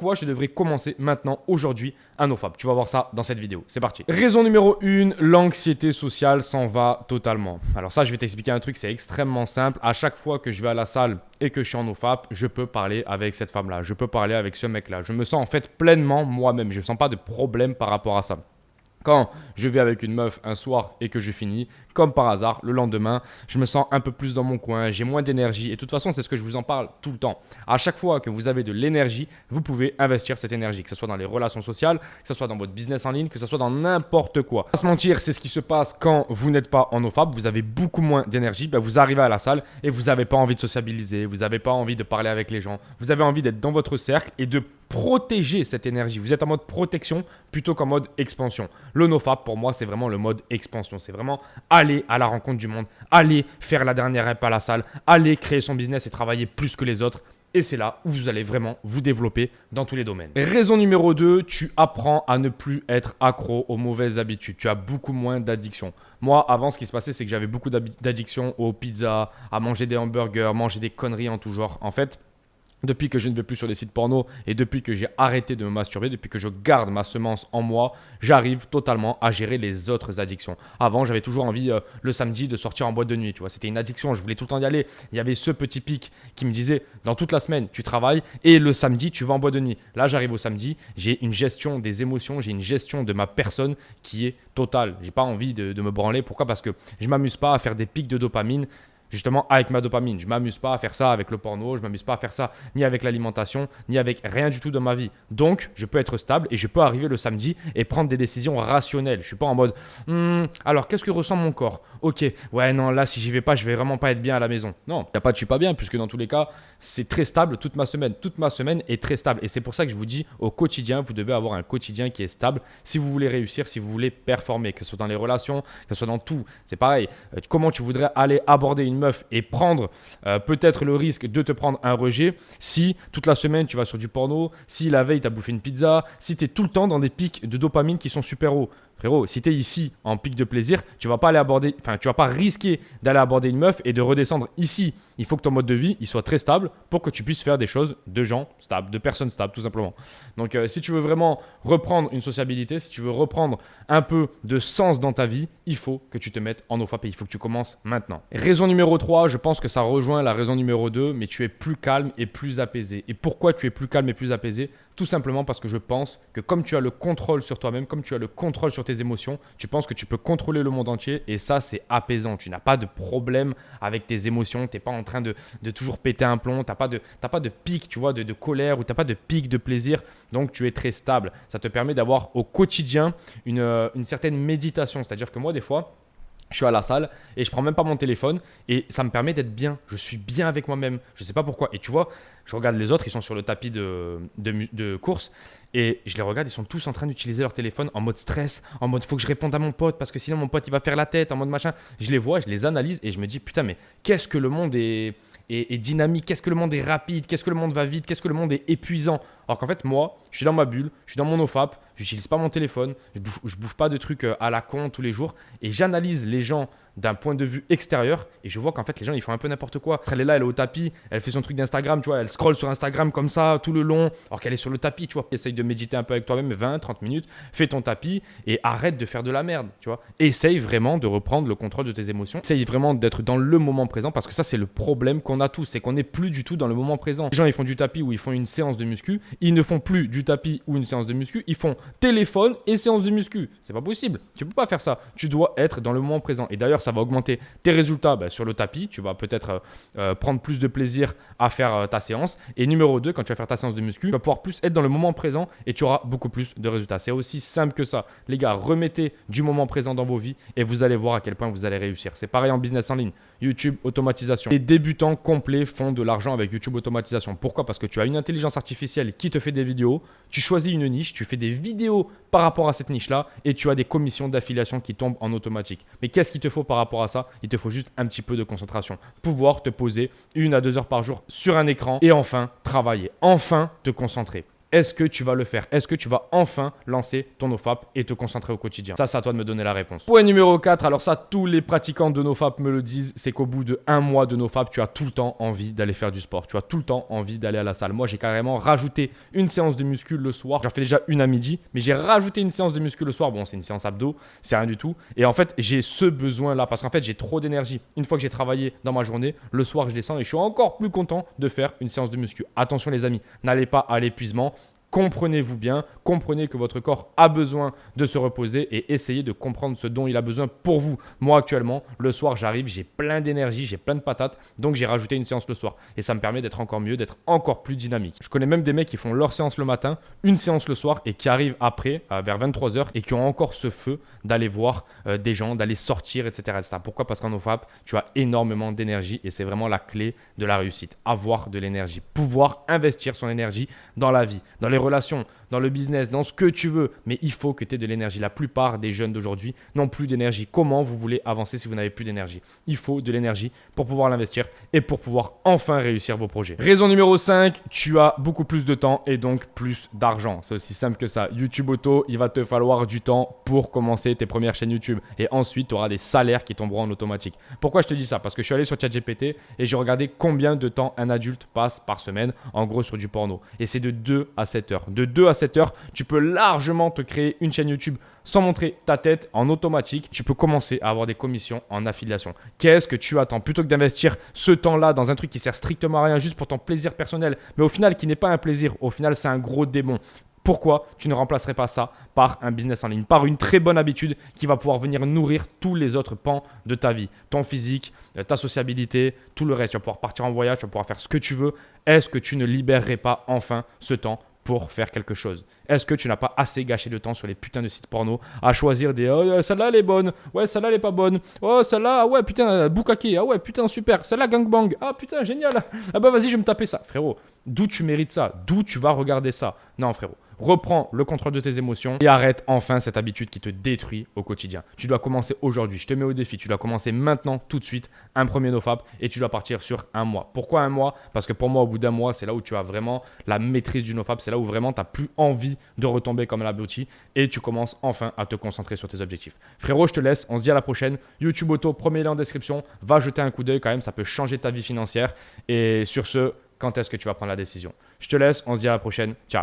pourquoi je devrais commencer maintenant, aujourd'hui, un NoFap. Tu vas voir ça dans cette vidéo. C'est parti. Raison numéro 1, l'anxiété sociale s'en va totalement. Alors ça, je vais t'expliquer un truc, c'est extrêmement simple. À chaque fois que je vais à la salle et que je suis en NoFap, je peux parler avec cette femme-là, je peux parler avec ce mec-là. Je me sens en fait pleinement moi-même. Je ne sens pas de problème par rapport à ça. Quand je vais avec une meuf un soir et que je finis, comme par hasard, le lendemain, je me sens un peu plus dans mon coin, j'ai moins d'énergie. Et de toute façon, c'est ce que je vous en parle tout le temps. À chaque fois que vous avez de l'énergie, vous pouvez investir cette énergie, que ce soit dans les relations sociales, que ce soit dans votre business en ligne, que ce soit dans n'importe quoi. Pas se mentir, c'est ce qui se passe quand vous n'êtes pas en NoFap, vous avez beaucoup moins d'énergie, vous arrivez à la salle et vous n'avez pas envie de sociabiliser, vous n'avez pas envie de parler avec les gens, vous avez envie d'être dans votre cercle et de protéger cette énergie. Vous êtes en mode protection plutôt qu'en mode expansion. Le NoFap, pour moi, c'est vraiment le mode expansion. C'est vraiment aller à la rencontre du monde, aller faire la dernière rep à la salle, aller créer son business et travailler plus que les autres. Et c'est là où vous allez vraiment vous développer dans tous les domaines. Raison numéro 2, tu apprends à ne plus être accro aux mauvaises habitudes. Tu as beaucoup moins d'addiction. Moi, avant, ce qui se passait, c'est que j'avais beaucoup d'addiction aux pizzas, à manger des hamburgers, manger des conneries en tout genre. En fait, depuis que je ne vais plus sur les sites porno et depuis que j'ai arrêté de me masturber, depuis que je garde ma semence en moi, j'arrive totalement à gérer les autres addictions. Avant, j'avais toujours envie le samedi de sortir en boîte de nuit. Tu vois, c'était une addiction, je voulais tout le temps y aller. Il y avait ce petit pic qui me disait, dans toute la semaine, tu travailles et le samedi, tu vas en boîte de nuit. Là, j'arrive au samedi, j'ai une gestion des émotions, j'ai une gestion de ma personne qui est totale. J'ai pas envie de me branler. Pourquoi? Parce que je m'amuse pas à faire des pics de dopamine. Justement, avec ma dopamine, je ne m'amuse pas à faire ça avec le porno, je ne m'amuse pas à faire ça ni avec l'alimentation, ni avec rien du tout dans ma vie. Donc, je peux être stable et je peux arriver le samedi et prendre des décisions rationnelles. Je ne suis pas en mode alors, qu'est-ce que ressent mon corps? Ok, ouais, non, là, si j'y vais pas, je vais vraiment pas être bien à la maison. Non, il n'y a pas de je suis pas bien, puisque dans tous les cas, c'est très stable toute ma semaine. Toute ma semaine est très stable. Et c'est pour ça que je vous dis, au quotidien, vous devez avoir un quotidien qui est stable si vous voulez réussir, si vous voulez performer, que ce soit dans les relations, que ce soit dans tout. C'est pareil. Comment tu voudrais aller aborder une meuf et prendre peut-être le risque de te prendre un rejet si toute la semaine tu vas sur du porno, si la veille tu as bouffé une pizza, si tu es tout le temps dans des pics de dopamine qui sont super hauts. Frérot, si tu es ici en pic de plaisir, tu vas pas aller aborder, tu vas pas risquer d'aller aborder une meuf et de redescendre ici. Il faut que ton mode de vie il soit très stable pour que tu puisses faire des choses de gens stables, de personnes stables tout simplement. Donc si tu veux vraiment reprendre une sociabilité, si tu veux reprendre un peu de sens dans ta vie, il faut que tu te mettes en NoFap et il faut que tu commences maintenant. Raison numéro 3, je pense que ça rejoint la raison numéro 2, mais tu es plus calme et plus apaisé. Et pourquoi tu es plus calme et plus apaisé? Tout simplement parce que je pense que comme tu as le contrôle sur toi-même, comme tu as le contrôle sur tes émotions, tu penses que tu peux contrôler le monde entier et ça, c'est apaisant. Tu n'as pas de problème avec tes émotions, tu n'es pas en train de toujours péter un plomb, tu n'as pas de pic, tu vois, de colère ou tu n'as pas de pic de plaisir. Donc, tu es très stable. Ça te permet d'avoir au quotidien une certaine méditation. C'est-à-dire que moi, des fois, je suis à la salle et je prends même pas mon téléphone et ça me permet d'être bien. Je suis bien avec moi-même. Je sais pas pourquoi. Et tu vois, je regarde les autres, ils sont sur le tapis de course et je les regarde, ils sont tous en train d'utiliser leur téléphone en mode stress, en mode faut que je réponde à mon pote parce que sinon mon pote il va faire la tête, en mode machin. Je les vois, je les analyse et je me dis putain mais qu'est-ce que le monde est dynamique, qu'est-ce que le monde est rapide, qu'est-ce que le monde va vite, qu'est-ce que le monde est épuisant. Alors qu'en fait, moi, je suis dans ma bulle, je suis dans mon NoFap, je n'utilise pas mon téléphone, je bouffe pas de trucs à la con tous les jours et j'analyse les gens d'un point de vue extérieur et je vois qu'en fait les gens ils font un peu n'importe quoi. Elle est là, elle est au tapis, elle fait son truc d'Instagram, tu vois, elle scrolle sur Instagram comme ça tout le long alors qu'elle est sur le tapis, tu vois. Essaye de méditer un peu avec toi-même 20-30 minutes, fais ton tapis et arrête de faire de la merde, tu vois. Essaye vraiment de reprendre le contrôle de tes émotions, essaye vraiment d'être dans le moment présent parce que ça c'est le problème qu'on a tous, c'est qu'on n'est plus du tout dans le moment présent. Les gens ils font du tapis ou ils font une séance de muscu, ils ne font plus du tapis ou une séance de muscu, ils font téléphone et séance de muscu. C'est pas possible, tu peux pas faire ça. Tu dois être dans le moment présent et d'ailleurs ça va augmenter tes résultats sur le tapis. Tu vas peut-être prendre plus de plaisir à faire ta séance. Et numéro 2, quand tu vas faire ta séance de muscu, tu vas pouvoir plus être dans le moment présent et tu auras beaucoup plus de résultats. C'est aussi simple que ça. Les gars, remettez du moment présent dans vos vies et vous allez voir à quel point vous allez réussir. C'est pareil en business en ligne. YouTube, automatisation. Les débutants complets font de l'argent avec YouTube automatisation. Pourquoi? Parce que tu as une intelligence artificielle qui te fait des vidéos, tu choisis une niche, tu fais des vidéos par rapport à cette niche-là et tu as des commissions d'affiliation qui tombent en automatique. Mais qu'est-ce qu'il te faut par rapport à ça? Il te faut juste un petit peu de concentration. Pouvoir te poser 1 à 2 heures par jour sur un écran et enfin travailler, enfin te concentrer. Est-ce que tu vas le faire? Est-ce que tu vas enfin lancer ton NoFap et te concentrer au quotidien? Ça, c'est à toi de me donner la réponse. Point numéro 4, alors ça, tous les pratiquants de NoFap me le disent, c'est qu'au bout de 1 mois de NoFap, tu as tout le temps envie d'aller faire du sport. Tu as tout le temps envie d'aller à la salle. Moi, j'ai carrément rajouté une séance de muscu le soir. J'en fais déjà une à midi, mais j'ai rajouté une séance de muscu le soir. Bon, c'est une séance abdos, c'est rien du tout. Et en fait, j'ai ce besoin-là parce qu'en fait, j'ai trop d'énergie. Une fois que j'ai travaillé dans ma journée, le soir, je descends et je suis encore plus content de faire une séance de muscu. Attention les amis, n'allez pas à l'épuisement. Comprenez-vous bien, comprenez que votre corps a besoin de se reposer et essayez de comprendre ce dont il a besoin pour vous. Moi actuellement, le soir j'arrive, j'ai plein d'énergie, j'ai plein de patates, donc j'ai rajouté une séance le soir et ça me permet d'être encore mieux, d'être encore plus dynamique. Je connais même des mecs qui font leur séance le matin, une séance le soir et qui arrivent après vers 23h et qui ont encore ce feu d'aller voir des gens, d'aller sortir, etc., etc. Pourquoi? Parce qu'en NoFap, tu as énormément d'énergie et c'est vraiment la clé de la réussite. Avoir de l'énergie, pouvoir investir son énergie dans la vie, dans les relations, dans le business, dans ce que tu veux. Mais il faut que tu aies de l'énergie. La plupart des jeunes d'aujourd'hui n'ont plus d'énergie. Comment vous voulez avancer si vous n'avez plus d'énergie? Il faut de l'énergie pour pouvoir l'investir et pour pouvoir enfin réussir vos projets. Raison numéro 5, tu as beaucoup plus de temps et donc plus d'argent. C'est aussi simple que ça. YouTube Auto, il va te falloir du temps pour commencer tes premières chaînes YouTube. Et ensuite, tu auras des salaires qui tomberont en automatique. Pourquoi je te dis ça? Parce que je suis allé sur ChatGPT et j'ai regardé combien de temps un adulte passe par semaine, en gros sur du porno. Et c'est de 2 à 7 heures. De 2 à 7 heures, tu peux largement te créer une chaîne YouTube sans montrer ta tête en automatique. Tu peux commencer à avoir des commissions en affiliation. Qu'est-ce que tu attends? Plutôt que d'investir ce temps-là dans un truc qui sert strictement à rien, juste pour ton plaisir personnel, mais au final qui n'est pas un plaisir, au final c'est un gros démon. Pourquoi tu ne remplacerais pas ça par un business en ligne, par une très bonne habitude qui va pouvoir venir nourrir tous les autres pans de ta vie, ton physique, ta sociabilité, tout le reste. Tu vas pouvoir partir en voyage, tu vas pouvoir faire ce que tu veux. Est-ce que tu ne libérerais pas enfin ce temps pour faire quelque chose? Est-ce que tu n'as pas assez gâché de temps sur les putains de sites porno à choisir des oh, celle-là elle est bonne, ouais celle-là elle est pas bonne, oh celle-là ah ouais putain Bukake, ah ouais putain super, celle-là gangbang, ah putain génial, ah bah vas-y je vais me taper ça. Frérot, d'où tu mérites ça? D'où tu vas regarder ça? Non frérot, reprends le contrôle de tes émotions et arrête enfin cette habitude qui te détruit au quotidien. Tu dois commencer aujourd'hui, je te mets au défi, tu dois commencer maintenant tout de suite un premier NoFap et tu dois partir sur 1 mois. Pourquoi 1 mois? Parce que pour moi au bout d'1 mois c'est là où tu as vraiment la maîtrise du NoFap, c'est là où vraiment tu n'as plus envie de retomber comme un abruti et tu commences enfin à te concentrer sur tes objectifs. Frérot, je te laisse, on se dit à la prochaine. YouTube Auto, premier lien en description, va jeter un coup d'œil quand même, ça peut changer ta vie financière. Et sur ce, quand est-ce que tu vas prendre la décision? Je te laisse, on se dit à la prochaine, ciao.